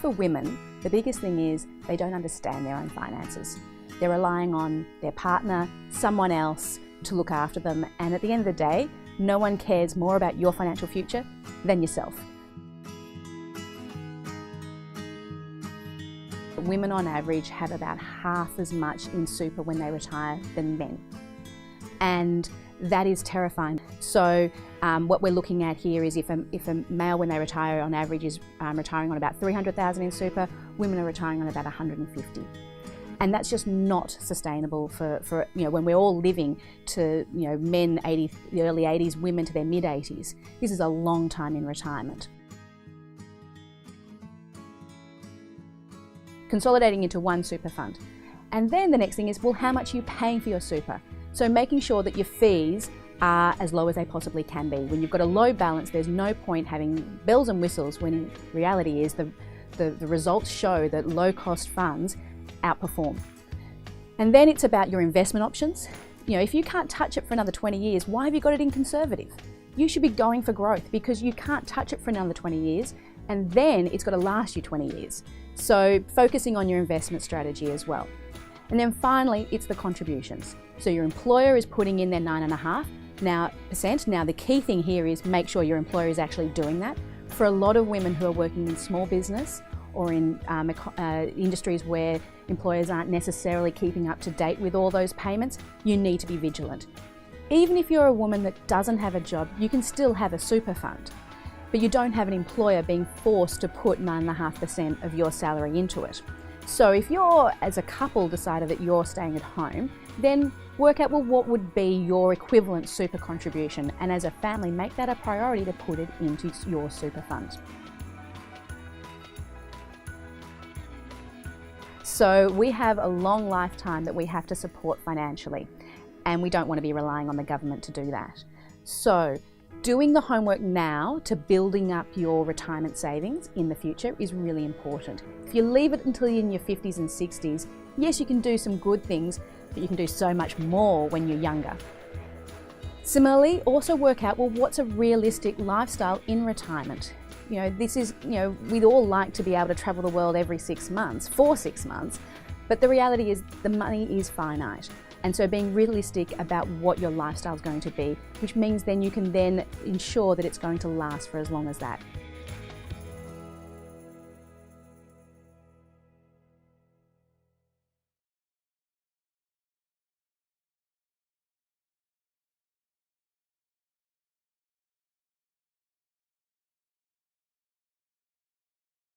for women, the biggest thing is they don't understand their own finances. They're relying on their partner, someone else to look after them, and at the end of the day, no one cares more about your financial future than yourself. Women on average have about half as much in super when they retire than men, and that is terrifying. So what we're looking at here is if a male, when they retire, on average is retiring on about 300,000 in super, women are retiring on about 150. And that's just not sustainable for when we're all living to men the early 80s, women to their mid 80s. This is a long time in retirement. Consolidating into one super fund. And then the next thing is, well, how much are you paying for your super? So making sure that your fees are as low as they possibly can be. When you've got a low balance, there's no point having bells and whistles when in reality is the results show that low-cost funds outperform. And then it's about your investment options. If you can't touch it for another 20 years, why have you got it in conservative? You should be going for growth because you can't touch it for another 20 years and then it's got to last you 20 years. So focusing on your investment strategy as well. And then finally, it's the contributions. So your employer is putting in their 9.5%. Now the key thing here is make sure your employer is actually doing that. For a lot of women who are working in small business or in industries where employers aren't necessarily keeping up to date with all those payments, you need to be vigilant. Even if you're a woman that doesn't have a job, you can still have a super fund, but you don't have an employer being forced to put 9.5% of your salary into it. So if you're, as a couple, decided that you're staying at home, then work out, well, what would be your equivalent super contribution, and as a family, make that a priority to put it into your super fund. So we have a long lifetime that we have to support financially, and we don't want to be relying on the government to do that. So doing the homework now to building up your retirement savings in the future is really important. If you leave it until you're in your 50s and 60s, yes, you can do some good things, but you can do so much more when you're younger. Similarly, also work out, well, what's a realistic lifestyle in retirement? We'd all like to be able to travel the world every 6 months, for 6 months, but the reality is the money is finite. And so being realistic about what your lifestyle is going to be, which means then you can then ensure that it's going to last for as long as that.